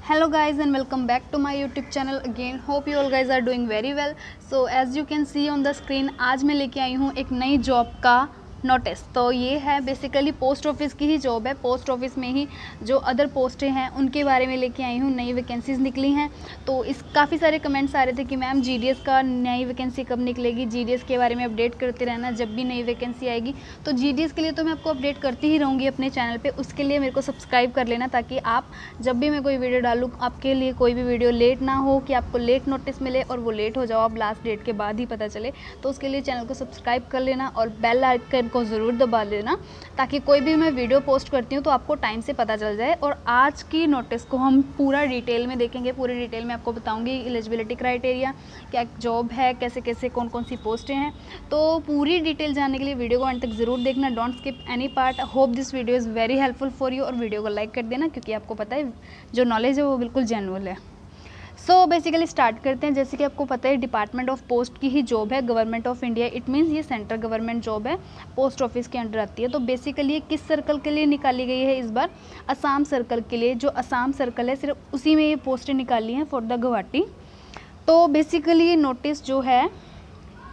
Hello guys and welcome back to my YouTube channel again. Hope you all guys are doing very well. So as you can see on the screen, आज मैं लेके आई हूँ एक नई job का notice. तो ये है बेसिकली पोस्ट ऑफिस की ही जॉब है। पोस्ट ऑफिस में ही जो अदर पोस्टें हैं उनके बारे में लेके आई हूँ। नई वैकेंसीज़ निकली हैं। तो इस काफ़ी सारे कमेंट्स आ रहे थे कि मैम जीडीएस का नई वैकेंसी कब निकलेगी, जीडीएस के बारे में अपडेट करते रहना जब भी नई वैकेंसी आएगी। तो जीडीएस के लिए तो मैं आपको अपडेट करती ही रहूँगी अपने चैनल पर। उसके लिए मेरे को सब्सक्राइब कर लेना ताकि आप जब भी मैं कोई वीडियो डालूँ आपके लिए कोई भी वीडियो लेट ना हो, कि आपको लेट नोटिस मिले और वो लेट हो जाओ आप लास्ट डेट के बाद ही पता चले। तो उसके लिए चैनल को सब्सक्राइब कर लेना और बेल आइकन को ज़रूर दबा लेना ताकि कोई भी मैं वीडियो पोस्ट करती हूँ तो आपको टाइम से पता चल जाए। और आज की नोटिस को हम पूरा डिटेल में देखेंगे। पूरी डिटेल में आपको बताऊंगी एलिजिबिलिटी क्राइटेरिया, क्या जॉब है, कैसे कैसे कौन कौन सी पोस्टें हैं। तो पूरी डिटेल जानने के लिए वीडियो को अंत तक ज़रूर देखना। Don't skip any part. Hope this video is very helpful for you. और वीडियो को लाइक कर देना क्योंकि आपको पता है जो नॉलेज है वो बिल्कुल जेन्युइन है। सो बेसिकली स्टार्ट करते हैं। जैसे कि आपको पता है डिपार्टमेंट ऑफ पोस्ट की ही जॉब है, government of India. It means ये सेंट्रल गवर्नमेंट जॉब है, पोस्ट ऑफिस के अंडर आती है। तो बेसिकली ये किस सर्कल के लिए निकाली गई है इस बार? असम सर्कल के लिए। जो असम सर्कल है सिर्फ उसी में ये पोस्टें निकाली हैं फॉर द गुवाहाटी। तो बेसिकली ये नोटिस जो है,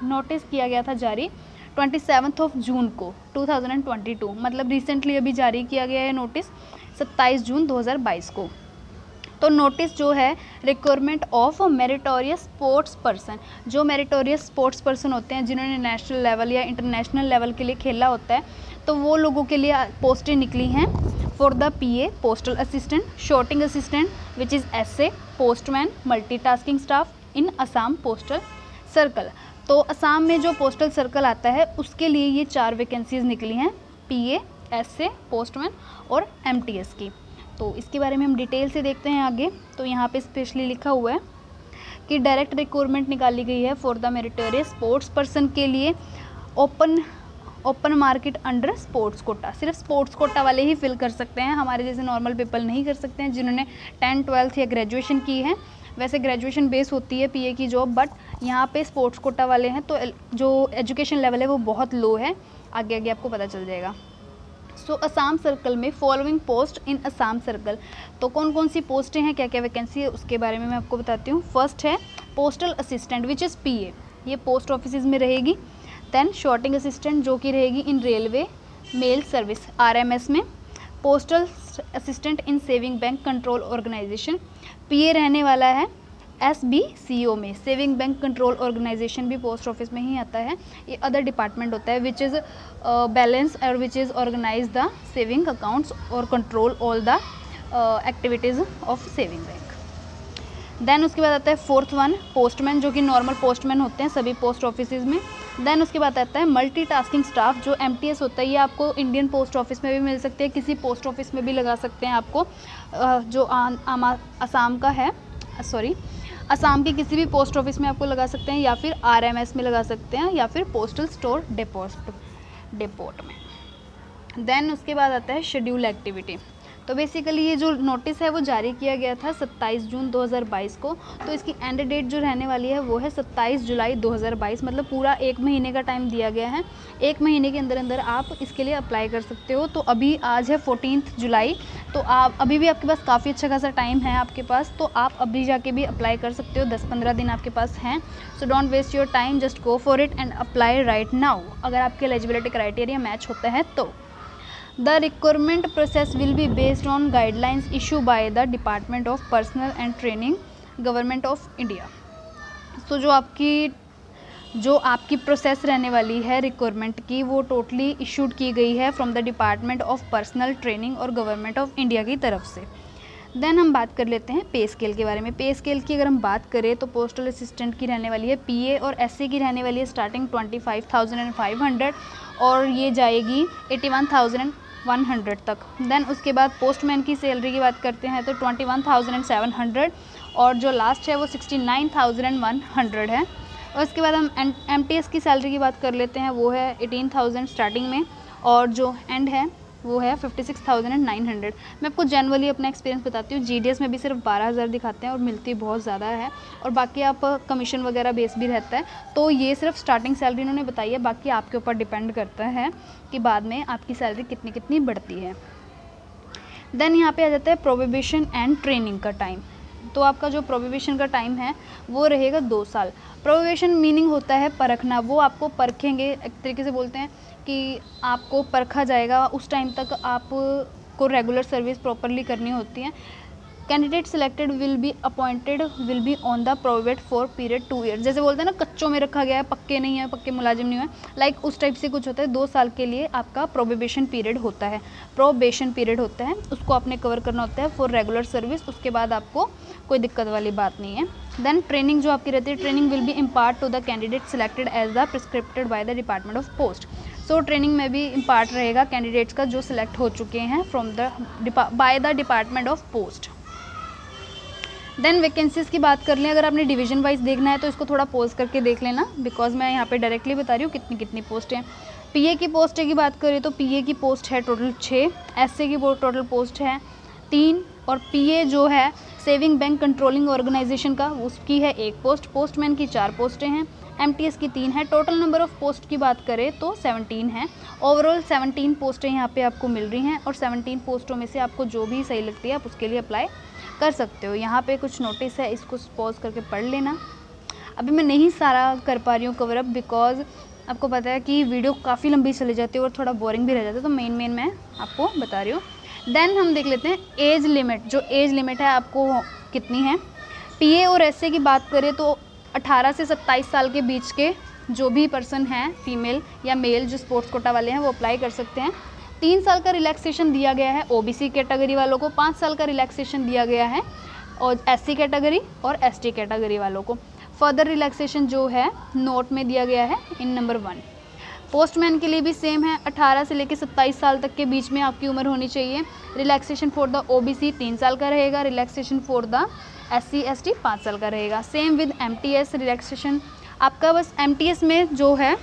नोटिस किया गया था जारी 27 जून को 2022, मतलब रिसेंटली अभी जारी किया गया है नोटिस 27 जून 2022 को। तो नोटिस जो है requirement of meritorious sports person, जो मेरिटोरियस स्पोर्ट्स पर्सन होते हैं जिन्होंने नेशनल लेवल या इंटरनेशनल लेवल के लिए खेला होता है, तो वो लोगों के लिए पोस्टें निकली हैं for the PA, postal assistant, sorting assistant which is SA, postman, multitasking staff in Assam postal circle. तो असम में जो पोस्टल सर्कल आता है उसके लिए ये 4 वैकेंसीज निकली हैं, पीए, एसए, पोस्टमैन और एमटीएस की। तो इसके बारे में हम डिटेल से देखते हैं आगे। तो यहाँ पे स्पेशली लिखा हुआ है कि डायरेक्ट रिक्रूटमेंट निकाली गई है for the meritorious sports person के लिए, open market under sports quota. सिर्फ स्पोर्ट्स कोटा वाले ही फिल कर सकते हैं, हमारे जैसे नॉर्मल पीपल नहीं कर सकते हैं जिन्होंने 10th 12th या ग्रेजुएशन की है। वैसे ग्रेजुएशन बेस होती है पीए की जॉब, बट यहाँ पे स्पोर्ट्स कोटा वाले हैं तो जो एजुकेशन लेवल है वो बहुत लो है। आगे आगे आपको पता चल जाएगा। सो असम सर्कल में फॉलोइंग पोस्ट इन असम सर्कल। तो कौन कौन सी पोस्टें हैं, क्या क्या वैकेंसी है, उसके बारे में मैं आपको बताती हूँ। फर्स्ट है पोस्टल असिस्टेंट विच इज़ पीए, ये पोस्ट ऑफिस में रहेगी। देन शॉर्टिंग असिस्टेंट जो कि रहेगी in railway mail service RMS में। Postal assistant in saving bank control organisation, PA रहने वाला है एसबीसीओ में। सेविंग बैंक कंट्रोल ऑर्गेनाइजेशन भी पोस्ट ऑफिस में ही आता है। ये अदर डिपार्टमेंट होता है विच इज़ बैलेंस और which is organise the saving accounts और control all the activities of saving bank. Then उसके बाद आता है 4th वन पोस्टमैन, जो कि नॉर्मल पोस्टमैन होते हैं सभी पोस्ट ऑफिस में। देन उसके बाद आता है मल्टीटास्किंग स्टाफ, जो एमटीएस होता है। ये आपको इंडियन पोस्ट ऑफिस में भी मिल सकते हैं, किसी पोस्ट ऑफिस में भी लगा सकते हैं आपको, जो असम का है, सॉरी असम के किसी भी पोस्ट ऑफिस में आपको लगा सकते हैं, या फिर आरएमएस में लगा सकते हैं, या फिर पोस्टल स्टोर डिपोट में। देन उसके बाद आता है शेड्यूल एक्टिविटी। तो बेसिकली ये जो नोटिस है वो जारी किया गया था 27 जून 2022 को। तो इसकी एंड डेट जो रहने वाली है वो है 27 जुलाई 2022, मतलब पूरा 1 महीने का टाइम दिया गया है। 1 महीने के अंदर अंदर आप इसके लिए अप्लाई कर सकते हो। तो अभी आज है 14 जुलाई, तो आप अभी भी आपके पास काफ़ी अच्छा खासा टाइम है आपके पास, तो आप अभी जाके भी अप्लाई कर सकते हो। 10-15 दिन आपके पास हैं। So don't waste your time, just go for it and apply right now, अगर आपके एलिजिबिलिटी क्राइटेरिया मैच होता है तो। The recruitment process will be based on guidelines issued by the Department of Personnel and Training, Government of India. So जो आपकी process रहने वाली है रिक्वायरमेंट की, वो टोटली इशूड की गई है from the department of personal training और गवर्नमेंट ऑफ इंडिया की तरफ से। देन हम बात कर लेते हैं पे स्केल के बारे में। पे स्केल की अगर हम बात करें तो पोस्टल असिस्टेंट की रहने वाली है, पीए और एसए की रहने वाली है स्टार्टिंग 25,500 और ये जाएगी 81,100 तक। देन उसके बाद पोस्टमैन की सैलरी की बात करते हैं तो 21,700 और जो लास्ट है वो 69,100 है। और उसके बाद हम एमटीएस की सैलरी की बात कर लेते हैं, वो है 18,000 स्टार्टिंग में और जो एंड है वो है 56,900। मैं आपको जनरली अपना एक्सपीरियंस बताती हूँ, जीडीएस में भी सिर्फ 12,000 दिखाते हैं और मिलती बहुत ज़्यादा है, और बाकी आप कमीशन वगैरह बेस भी रहता है। तो ये सिर्फ स्टार्टिंग सैलरी इन्होंने बताई है, बाकी आपके ऊपर डिपेंड करता है कि बाद में आपकी सैलरी कितनी कितनी बढ़ती है। देन यहाँ पे आ जाता है प्रोबेशन एंड ट्रेनिंग का टाइम। तो आपका जो प्रोबेशन का टाइम है वो रहेगा 2 साल। प्रोबेशन मीनिंग होता है परखना, वो आपको परखेंगे, एक तरीके से बोलते हैं कि आपको परखा जाएगा, उस टाइम तक आपको रेगुलर सर्विस प्रॉपरली करनी होती है। Candidate selected will be on the probate for period 2 year. जैसे बोलते हैं ना कच्चों में रखा गया है, पक्के नहीं है, पक्के मुलाजिम नहीं है, लाइक उस टाइप से कुछ होता है। 2 साल के लिए आपका प्रोबेशन पीरियड होता है, उसको आपने कवर करना होता है फॉर रेगुलर सर्विस। उसके बाद आपको कोई दिक्कत वाली बात नहीं है। देन ट्रेनिंग जो आपकी रहती है, training will be impart to the candidate selected as the prescripted by the department of post. So training में भी इम्पार्ट रहेगा कैंडिडेट्स का जो सिलेक्ट हो चुके हैं by the department of post. Then vacancies की बात कर लें, अगर आपने डिवीजन वाइज देखना है तो इसको थोड़ा पॉज करके देख लेना, बिकॉज मैं यहाँ पे डायरेक्टली बता रही हूँ कितनी कितनी पोस्ट हैं। पीए की पोस्ट की बात करें तो पीए की पोस्ट है टोटल 6, एसए की टोटल पोस्ट है 3, और पीए जो है सेविंग बैंक कंट्रोलिंग ऑर्गेनाइजेशन का, उसकी है 1 पोस्ट। पोस्टमैन की 4 पोस्टें हैं, एमटीएस की 3 है। टोटल नंबर ऑफ पोस्ट की बात करें तो 17 है। ओवरऑल 17 पोस्टें यहाँ पे आपको मिल रही हैं, और 17 पोस्टों में से आपको जो भी सही लगती है आप उसके लिए अप्लाई कर सकते हो। यहाँ पे कुछ नोटिस है, इसको पॉज करके पढ़ लेना। अभी मैं नहीं सारा कर पा रही हूँ कवर अप, बिकॉज आपको पता है कि वीडियो काफ़ी लंबी चली जाती है और थोड़ा बोरिंग भी रह जाता है, तो मेन मैं आपको बता रही हूँ। देन हम देख लेते हैं एज लिमिट। जो एज लिमिट है आपको कितनी है। पीए और एसए की बात करें तो 18 से 27 साल के बीच के जो भी पर्सन हैं, फीमेल या मेल, जो स्पोर्ट्स कोटा वाले हैं वो अप्लाई कर सकते हैं। 3 साल का रिलैक्सेशन दिया गया है ओबीसी कैटेगरी वालों को, 5 साल का रिलैक्सेशन दिया गया है और एससी कैटेगरी और एसटी कैटेगरी वालों को। फर्दर रिलैक्सेशन जो है नोट में दिया गया है इन नंबर 1। पोस्टमैन के लिए भी सेम है, 18 से लेकर 27 साल तक के बीच में आपकी उम्र होनी चाहिए। रिलैक्सेशन फॉर द ओबीसी 3 साल का रहेगा, relaxation for the SC ST 5 साल का रहेगा। सेम विद एमटीएस रिलैक्सेशन, आपका बस एमटीएस में जो है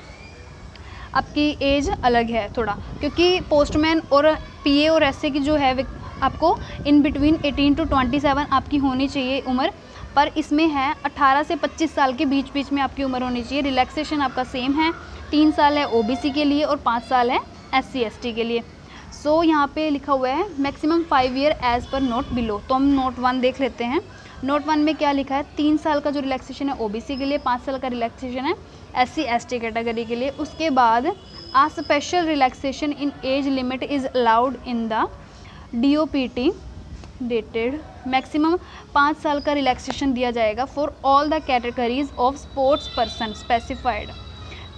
आपकी एज अलग है थोड़ा, क्योंकि पोस्टमैन और पीए और एसए की जो है आपको इन बिटवीन 18 to 27 आपकी होनी चाहिए उम्र, पर इसमें है 18 से 25 साल के बीच में आपकी उम्र होनी चाहिए। रिलैक्सेशन आपका सेम है, 3 साल है ओबीसी के लिए और 5 साल है एससी एसटी के लिए। सो यहाँ पे लिखा हुआ है मैक्सिमम 5 ईयर एज पर नोट बिलो। तो हम नोट 1 देख लेते हैं। नोट 1 में क्या लिखा है, 3 साल का जो रिलैक्सेशन है ओबीसी के लिए, 5 साल का रिलैक्सेशन है एससी एसटी कैटेगरी के लिए। उसके बाद a special relaxation in age limit is allowed in the DOPT dated. Maximum 5 साल का रिलैक्सेशन दिया जाएगा for all the categories of sports person specified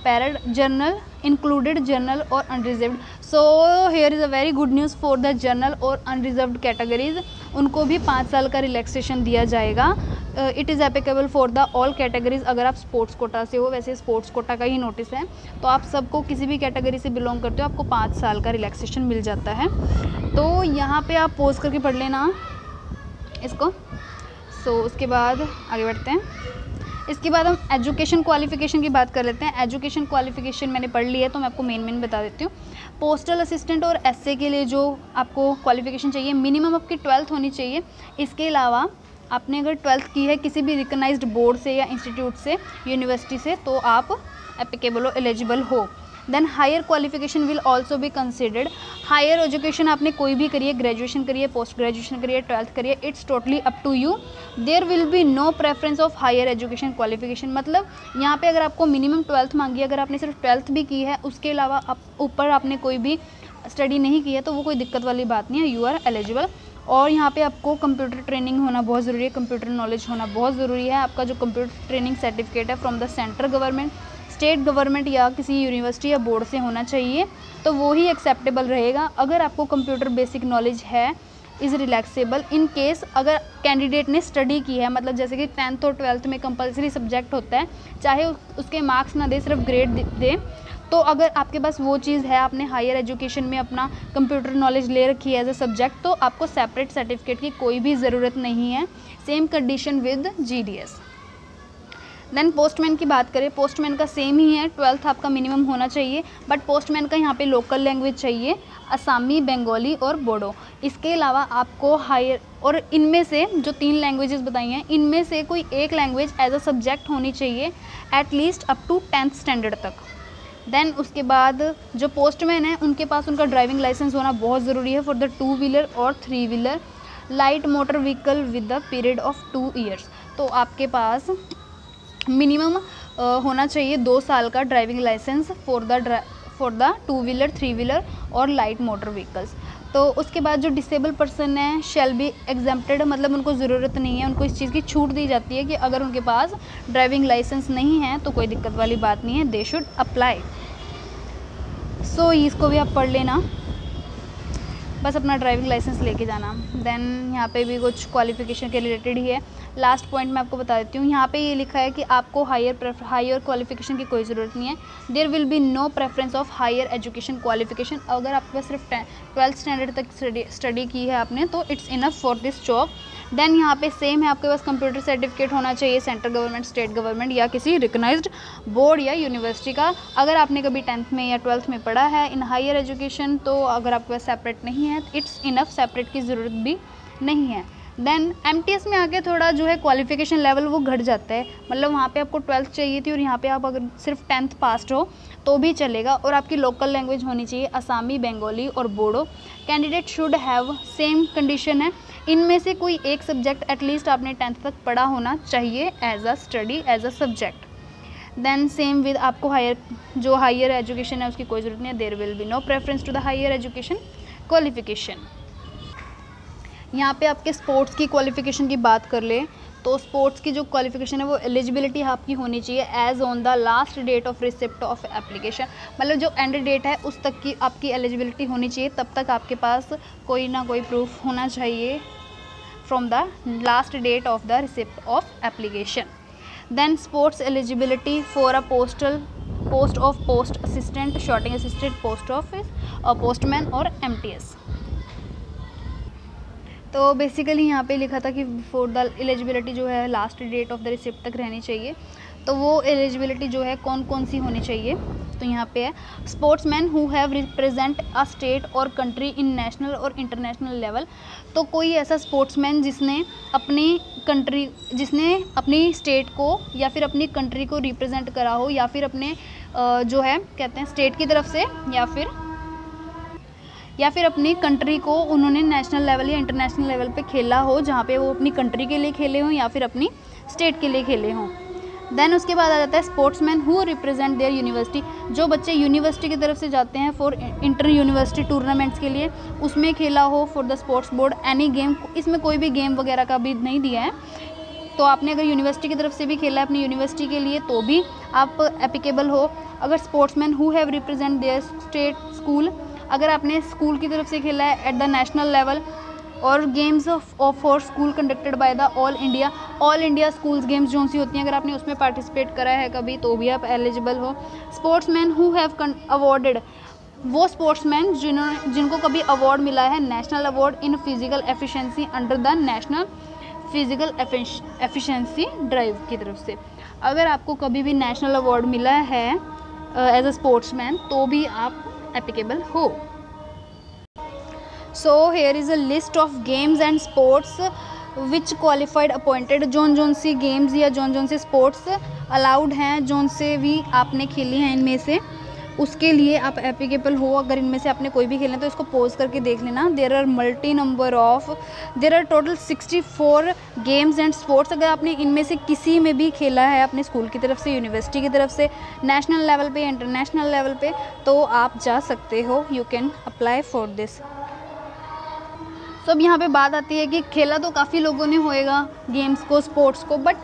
paired general included general और unreserved. So here is a very good news for the general और unreserved categories, उनको भी 5 साल का रिलैक्सेशन दिया जाएगा। It is applicable for the all categories. अगर आप स्पोर्ट्स कोटा से हो, वैसे स्पोर्ट्स कोटा का ही नोटिस है, तो आप सबको किसी भी कैटेगरी से बिलोंग करते हो आपको 5 साल का रिलैक्सेशन मिल जाता है। तो यहाँ पे आप पोज करके पढ़ लेना इसको। सो उसके बाद आगे बढ़ते हैं। इसके बाद हम एजुकेशन क्वालिफिकेशन की बात कर लेते हैं। एजुकेशन क्वालिफिकेशन मैंने पढ़ ली है तो मैं आपको मेन बता देती हूँ। पोस्टल असिस्टेंट और एसए के लिए जो आपको क्वालिफिकेशन चाहिए, मिनिमम आपकी 12th होनी चाहिए। इसके अलावा आपने अगर 12th की है किसी भी रिकग्नाइज्ड बोर्ड से या इंस्टीट्यूट से, यूनिवर्सिटी से, तो आप एप्लीकेबल हो, एलिजिबल हो। Then higher qualification will also be considered. Higher education आपने कोई भी करिए, ग्रेजुएशन करिए, पोस्ट ग्रेजुएशन करिए, 12th करिए, it's totally up to you. There will be no preference of higher education qualification. मतलब यहाँ पे अगर आपको मिनिमम 12th मांगी है, अगर आपने सिर्फ 12th भी की है, उसके अलावा आप ऊपर आपने कोई भी स्टडी नहीं की है, तो वो कोई दिक्कत वाली बात नहीं है, यू आर एलिजिबल। और यहाँ पे आपको कंप्यूटर ट्रेनिंग होना बहुत ज़रूरी है, कंप्यूटर नॉलेज होना बहुत ज़रूरी है। आपका जो कंप्यूटर ट्रेनिंग सर्टिफिकेट है from the central government, state government या किसी यूनिवर्सिटी या बोर्ड से होना चाहिए, तो वो ही एक्सेप्टेबल रहेगा। अगर आपको कंप्यूटर बेसिक नॉलेज है, इज़ रिलैक्सेबल इन केस अगर कैंडिडेट ने स्टडी की है, मतलब जैसे कि 10th और 12th में कंपलसरी सब्जेक्ट होता है, चाहे उसके मार्क्स ना दे, सिर्फ ग्रेड दे, तो अगर आपके पास वो चीज़ है, आपने हायर एजुकेशन में अपना कंप्यूटर नॉलेज ले रखी है एज ए सब्जेक्ट, तो आपको सेपरेट सर्टिफिकेट की कोई भी ज़रूरत नहीं है। Same condition with GDS. Then postman की बात करें, पोस्टमैन का सेम ही है, 12th आपका मिनिमम होना चाहिए, बट पोस्टमैन का यहाँ पे लोकल लैंग्वेज चाहिए, असमी, बंगाली और बोडो। इसके अलावा आपको हायर, और इनमें से जो 3 लैंग्वेजेस बताई हैं, इनमें से कोई एक लैंग्वेज एज अ सब्जेक्ट होनी चाहिए at least up to 10th standard तक। देन उसके बाद जो पोस्टमैन है उनके पास उनका ड्राइविंग लाइसेंस होना बहुत ज़रूरी है फॉर द 2 व्हीलर और 3 wheeler light motor vehicle with the period of 2 years. तो आपके पास मिनिमम होना चाहिए 2 साल का driving licence for the 2 wheeler 3 wheeler और लाइट मोटर व्हीकल्स। तो उसके बाद जो डिसेबल पर्सन है शैल बी एग्जेम्प्टेड, मतलब उनको ज़रूरत नहीं है, उनको इस चीज़ की छूट दी जाती है कि अगर उनके पास ड्राइविंग लाइसेंस नहीं है तो कोई दिक्कत वाली बात नहीं है, दे शुड अप्लाई। सो इसको भी आप पढ़ लेना, बस अपना ड्राइविंग लाइसेंस लेके जाना। देन यहाँ पे भी कुछ क्वालिफ़िकेशन के रिलेटेड ही है। लास्ट पॉइंट मैं आपको बता देती हूँ, यहाँ पे ये लिखा है कि आपको हायर क्वालिफ़िकेशन की कोई ज़रूरत नहीं है। There will be no preference of higher education qualification. अगर आपके पास सिर्फ 12th स्टैंडर्ड तक स्टडी की है आपने तो it's enough for this job. Then यहाँ पे सेम है, आपके पास कंप्यूटर सर्टिफिकेट होना चाहिए सेंट्रल गवर्नमेंट, स्टेट गवर्नमेंट या किसी रिकग्नाइज्ड बोर्ड या यूनिवर्सिटी का। अगर आपने कभी 10th में या 12th में पढ़ा है इन हायर एजुकेशन तो अगर आपके पास सेपरेट नहीं है इट्स इनफ, सेपरेट की ज़रूरत भी नहीं है। देन MTS में आके थोड़ा जो है क्वालिफिकेशन लेवल वो घट जाता है, मतलब वहाँ पे आपको 12th चाहिए थी और यहाँ पे आप अगर सिर्फ 10th पास्ड हो तो भी चलेगा, और आपकी लोकल लैंग्वेज होनी चाहिए असमी, बंगाली और Bodo. Candidate should have same condition है, इनमें से कोई एक सब्जेक्ट एटलीस्ट आपने 10th तक पढ़ा होना चाहिए as a study, as a subject. Then same with आपको हायर एजुकेशन है उसकी कोई ज़रूरत नहीं है, there will be no preference to the higher education qualification. यहाँ पे आपके स्पोर्ट्स की क्वालिफ़िकेशन की बात कर ले तो स्पोर्ट्स की जो क्वालिफ़िकेशन है वो एलिजिबिलिटी आपकी होनी चाहिए as on the last date of receipt of application, मतलब जो एंड डेट है उस तक की आपकी एलिजिबिलिटी होनी चाहिए, तब तक आपके पास कोई ना कोई प्रूफ होना चाहिए from the last date of the receipt of application. Then sports eligibility for a post of post assistant, sorting assistant, post office और पोस्टमैन और MTS। तो बेसिकली यहाँ पे लिखा था कि फॉर द एलिजिबिलिटी जो है last date of the receipt तक रहनी चाहिए, तो वो एलिजिबिलिटी जो है कौन कौन सी होनी चाहिए, तो यहाँ पे है sportsman who have represent a state और कंट्री इन नेशनल और इंटरनेशनल लेवल। तो कोई ऐसा स्पोर्ट्समैन जिसने अपनी स्टेट को या फिर अपनी कंट्री को रिप्रेजेंट करा हो, या फिर अपने जो है कहते हैं स्टेट की तरफ से या फिर अपनी कंट्री को उन्होंने नेशनल लेवल या इंटरनेशनल लेवल पे खेला हो, जहाँ पे वो अपनी कंट्री के लिए खेले हों या फिर अपनी स्टेट के लिए खेले हों। देन उसके बाद आ जाता है sportsman who represent their university. जो बच्चे यूनिवर्सिटी की तरफ से जाते हैं फॉर इंटर यूनिवर्सिटी टूर्नामेंट्स के लिए, उसमें खेला हो for the sports board any game, इसमें कोई भी गेम वगैरह का भी नहीं दिया है, तो आपने अगर यूनिवर्सिटी की तरफ से भी खेला है अपनी यूनिवर्सिटी के लिए तो भी आप एप्लीकेबल हो। अगर sportsman who have represent there state school, अगर आपने स्कूल की तरफ से खेला है एट द नेशनल लेवल, और games for school conducted by the all India schools games जो सी होती हैं, अगर आपने उसमें पार्टिसिपेट करा है कभी तो भी आप एलिजिबल हो। स्पोर्ट्समैन हु हैव अवॉर्डेड, वो स्पोर्ट्समैन जिनको कभी अवार्ड मिला है national award in physical efficiency under the national physical efficiency drive की तरफ से, अगर आपको कभी भी नेशनल अवार्ड मिला है एज अ स्पोर्ट्समैन तो भी आप एप्लीकेबल हो। So here is a list of games and sports which qualified appointed, zone C games या जोन से स्पोर्ट्स अलाउड हैं, जोन से भी आपने खेली हैं इनमें से उसके लिए आप एप्लीकेबल हो। अगर इनमें से आपने कोई भी खेलना तो इसको पॉज करके देख लेना। There are total 64 games and sports. अगर आपने इनमें से किसी में भी खेला है अपने स्कूल की तरफ से, यूनिवर्सिटी की तरफ से, नेशनल लेवल पे, इंटरनेशनल लेवल पे, तो आप जा सकते हो, you can apply for this. तो अब यहाँ पे बात आती है कि खेला तो काफ़ी लोगों ने होएगा गेम्स को, स्पोर्ट्स को, बट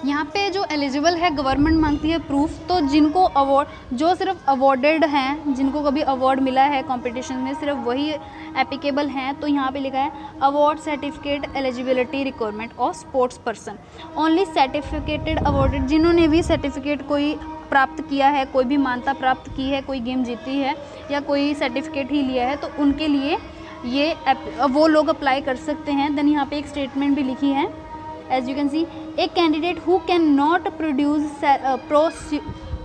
यहाँ पे जो एलिजिबल है गवर्नमेंट मांगती है प्रूफ, तो जिनको अवार्ड, जो सिर्फ अवॉर्डेड हैं, जिनको कभी अवार्ड मिला है कंपटीशन में, सिर्फ वही एप्लीकेबल हैं। तो यहाँ पे लिखा है award certificate eligibility requirement of sports person only certificated awarded, जिन्होंने भी सर्टिफिकेट कोई प्राप्त किया है, कोई भी मान्यता प्राप्त की है, कोई गेम जीती है या कोई सर्टिफिकेट ही लिया है, तो उनके लिए ये वो लोग अप्लाई कर सकते हैं। देन यहाँ पे एक स्टेटमेंट भी लिखी है, as you can see, a candidate who can not produce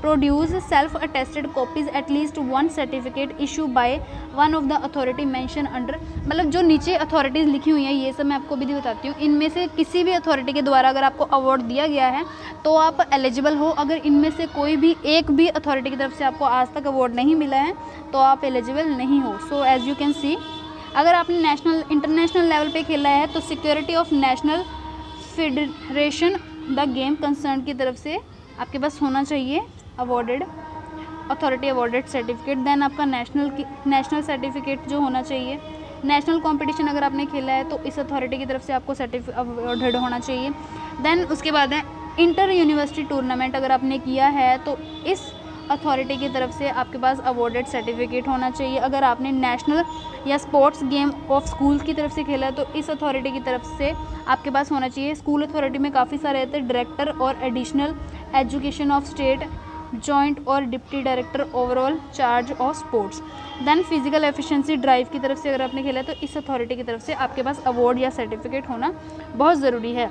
produce self attested copies at least one certificate issue by one of the authority mention under. मतलब जो नीचे अथॉरिटीज़ लिखी हुई हैं ये सब मैं आपको भी बताती हूँ। इनमें से किसी भी अथॉरिटी के द्वारा अगर आपको अवार्ड दिया गया है तो आप एलिजिबल हो। अगर इनमें से कोई भी एक भी अथॉरिटी की तरफ से आपको आज तक अवार्ड नहीं मिला है तो आप एलिजिबल नहीं हो। So as you can see, अगर आपने नेशनल इंटरनेशनल लेवल पे खेला है तो security of national federation the game concern की तरफ से आपके पास होना चाहिए awarded authority awarded certificate. Then आपका नेशनल सर्टिफिकेट जो होना चाहिए। नेशनल कंपटीशन अगर आपने खेला है तो इस अथॉरिटी की तरफ से आपको अवॉर्डेड होना चाहिए। देन उसके बाद है इंटर यूनिवर्सिटी टूर्नामेंट अगर आपने किया है तो इस अथॉरिटी की तरफ से आपके पास अवॉर्डेड सर्टिफिकेट होना चाहिए। अगर आपने नेशनल या स्पोर्ट्स गेम ऑफ स्कूल की तरफ से खेला है तो इस अथॉरिटी की तरफ से आपके पास होना चाहिए। स्कूल अथॉरिटी में काफ़ी सारे रहते हैं, डायरेक्टर और additional education of state, joint और deputy director overall charge of sports. Then physical efficiency drive की तरफ से अगर आपने खेला है तो इस अथॉरिटी की तरफ से आपके पास अवार्ड या सर्टिफिकेट होना बहुत ज़रूरी है।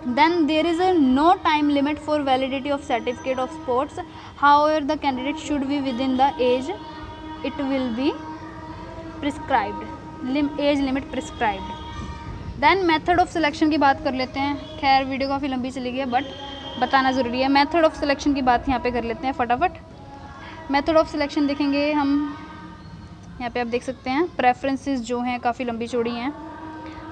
Then there is a no time limit for validity of certificate of sports. However, the candidate should be within the age it will be prescribed. Age limit prescribed. Then method of selection की बात कर लेते हैं। खैर video काफ़ी लंबी चली गई है बट बताना ज़रूरी है। मेथड ऑफ सिलेक्शन की बात यहाँ पे कर लेते हैं फटाफट। मेथड ऑफ सिलेक्शन देखेंगे हम, यहाँ पे आप देख सकते हैं प्रेफरेंसेस जो हैं काफ़ी लंबी चौड़ी हैं।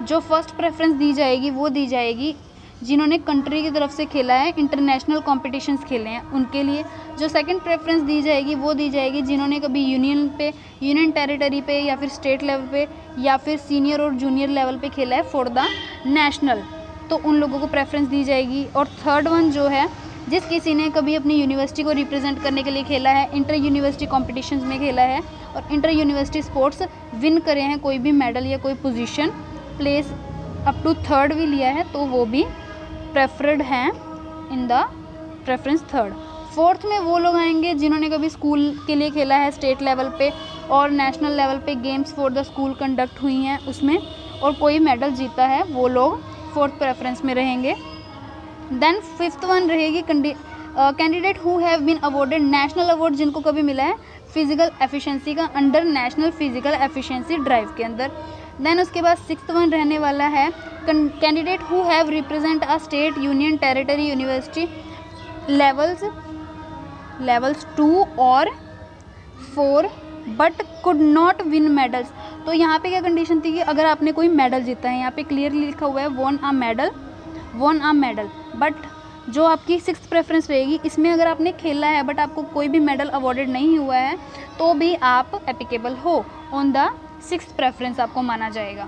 जो फर्स्ट प्रेफरेंस दी जाएगी वो दी जाएगी जिन्होंने कंट्री की तरफ से खेला है, इंटरनेशनल कॉम्पिटिशन्स खेले हैं उनके लिए। जो सेकंड प्रेफरेंस दी जाएगी वो दी जाएगी जिन्होंने कभी यूनियन टेरिटरी पे या फिर स्टेट लेवल पे या फिर सीनियर और जूनियर लेवल पे खेला है फॉर द नेशनल, तो उन लोगों को प्रेफरेंस दी जाएगी। और थर्ड वन जो है, जिस किसी ने कभी अपनी यूनिवर्सिटी को रिप्रेजेंट करने के लिए खेला है, इंटर यूनिवर्सिटी कॉम्पिटिशन्स में खेला है और इंटर यूनिवर्सिटी स्पोर्ट्स विन करे हैं, कोई भी मेडल या कोई position place up to third भी लिया है, तो वो भी प्रेफर्ड हैं in the preference third. Fourth में वो लोग आएंगे जिन्होंने कभी स्कूल के लिए खेला है स्टेट लेवल पे और नेशनल लेवल पे games for the school conduct हुई हैं उसमें और कोई मेडल जीता है, वो लोग फोर्थ प्रेफरेंस में रहेंगे। देन फिफ्थ वन रहेगी candidate who have been awarded national award, जिनको कभी मिला है फिजिकल एफिशिएंसी का under national physical efficiency drive के अंदर। देन उसके बाद सिक्स्थ वन रहने वाला है candidate who have represent a state, union territory, university levels 2 और 4 but could not win medals. तो यहाँ पे क्या कंडीशन थी कि अगर आपने कोई मेडल जीता है, यहाँ पे क्लियरली लिखा हुआ है वॉन अ मेडल, बट जो आपकी सिक्स्थ प्रेफरेंस रहेगी इसमें अगर आपने खेला है बट आपको कोई भी मेडल अवॉर्डेड नहीं हुआ है तो भी आप एप्लीकेबल हो, ऑन द सिक्स्थ प्रेफरेंस आपको माना जाएगा।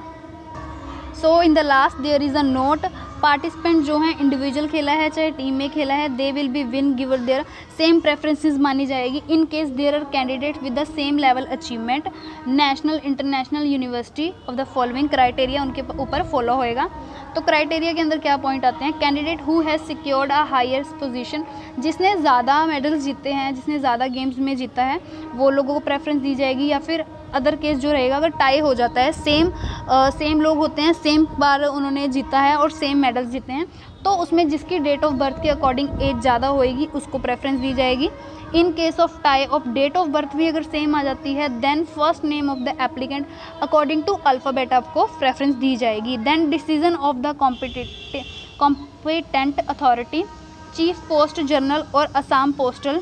So in the last there is a note, participant जो हैं इंडिविजुअल खेला है चाहे टीम में खेला है, they will be win giver their same preferences मानी जाएगी in case there are candidate with the same level achievement, national international university of the following criteria उनके ऊपर फॉलो होएगा। तो क्राइटेरिया के अंदर क्या पॉइंट आते हैं, candidate who has secured a higher position, जिसने ज़्यादा मेडल्स जीते हैं, जिसने ज़्यादा गेम्स में जीता है वो लोगों को प्रेफरेंस दी जाएगी। या फिर अदर केस जो रहेगा, अगर टाई हो जाता है, सेम लोग होते हैं, सेम बार उन्होंने जीता है और सेम मेडल्स जीते हैं, तो उसमें जिसकी डेट ऑफ बर्थ के अकॉर्डिंग एज ज़्यादा होएगी उसको प्रेफरेंस दी जाएगी। In case of tie of date of birth भी अगर सेम आ जाती है then first name of the applicant according to alphabet आपको प्रेफरेंस दी जाएगी। Then decision of the competent authority, chief post general और Assam postal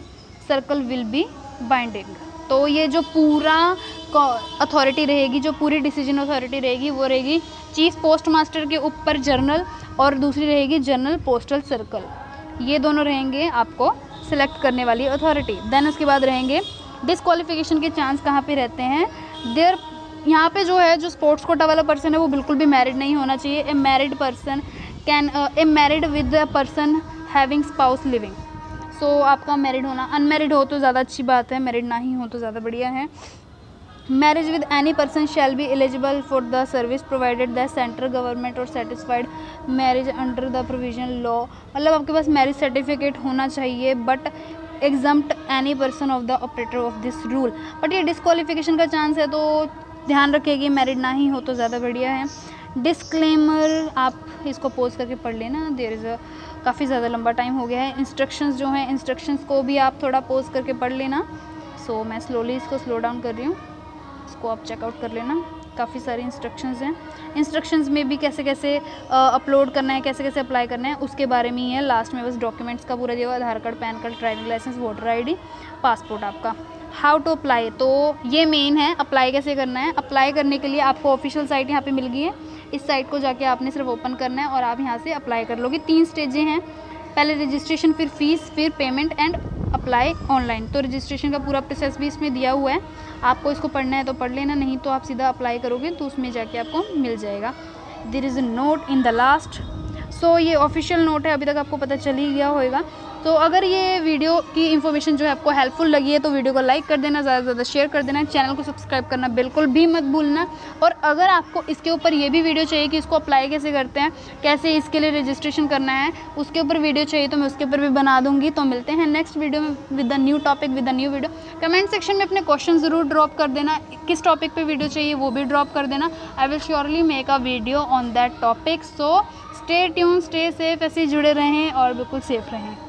circle will be binding. तो ये जो पूरा अथॉरिटी रहेगी, जो पूरी डिसीजन अथॉरिटी रहेगी वो रहेगी चीफ पोस्ट मास्टर के ऊपर जनरल और दूसरी रहेगी जनरल पोस्टल सर्कल। ये दोनों रहेंगे आपको सिलेक्ट करने वाली अथॉरिटी। देन उसके बाद रहेंगे डिस्क्वालिफिकेशन के चांस कहाँ पे रहते हैं। देयर यहाँ पे जो है, जो स्पोर्ट्स कोटा वाला पर्सन है वो बिल्कुल भी मैरिड नहीं होना चाहिए। A married person can married with a person having spouse living. So आपका मैरिड होना, अनमैरिड हो तो ज़्यादा अच्छी बात है, मैरिड ना ही हो तो ज़्यादा बढ़िया है। Marriage with any person shall be eligible for the service provided the central government और satisfied marriage under the provision law. मतलब आपके पास मैरिज सर्टिफिकेट होना चाहिए but exempt any person of the operator of this rule. But ये disqualification का chance है तो ध्यान रखिए कि मैरिड ना ही हो तो ज़्यादा बढ़िया है। डिस्क्लेमर आप इसको पोज करके पढ़ लेना, देयर इज़ काफ़ी ज़्यादा लंबा टाइम हो गया है। इंस्ट्रक्शंस जो हैं, इंस्ट्रक्शंस को भी आप थोड़ा पोज करके पढ़ लेना। सो मैं स्लोली इसको स्लो डाउन कर रही हूँ, इसको आप चेकआउट कर लेना। काफ़ी सारे इंस्ट्रक्शंस हैं, इंस्ट्रक्शंस में भी कैसे कैसे अपलोड करना है, कैसे कैसे अप्लाई करना है उसके बारे में ही है। लास्ट में बस डॉक्यूमेंट्स का पूरा दिया हुआ, Aadhaar card, PAN card, driving licence, voter ID, passport आपका। हाउ टू अप्लाई, तो ये मेन है, अप्लाई कैसे करना है। अप्लाई करने के लिए आपको ऑफिशियल साइट यहाँ पे मिल गई है, इस साइट को जाके आपने सिर्फ ओपन करना है और आप यहाँ से अप्लाई कर लोगे। 3 स्टेजें हैं, पहले रजिस्ट्रेशन, फिर फीस, फिर पेमेंट एंड अप्लाई ऑनलाइन। तो रजिस्ट्रेशन का पूरा प्रोसेस भी इसमें दिया हुआ है, आपको इसको पढ़ना है तो पढ़ लेना, नहीं तो आप सीधा अप्लाई करोगे तो उसमें जाके आपको मिल जाएगा। There is a note in the last. So ये ऑफिशियल नोट है, अभी तक आपको पता चल ही गया होगा। तो अगर ये वीडियो की इन्फॉर्मेशन जो है आपको हेल्पफुल लगी है तो वीडियो को लाइक कर देना, ज़्यादा से ज़्यादा शेयर कर देना, चैनल को सब्सक्राइब करना बिल्कुल भी मत भूलना। और अगर आपको इसके ऊपर ये भी वीडियो चाहिए कि इसको अप्लाई कैसे करते हैं, कैसे इसके लिए रजिस्ट्रेशन करना है, उसके ऊपर वीडियो चाहिए तो मैं उसके ऊपर भी बना दूंगी। तो मिलते हैं नेक्स्ट वीडियो में with the new topic, with the new video. Comment section में अपने क्वेश्चन ज़रूर ड्रॉप कर देना, किस टॉपिक पर वीडियो चाहिए वो भी ड्रॉप कर देना। I will surely make a video on that topic. So stay tune, stay safe, ऐसे जुड़े रहें और बिल्कुल सेफ रहें।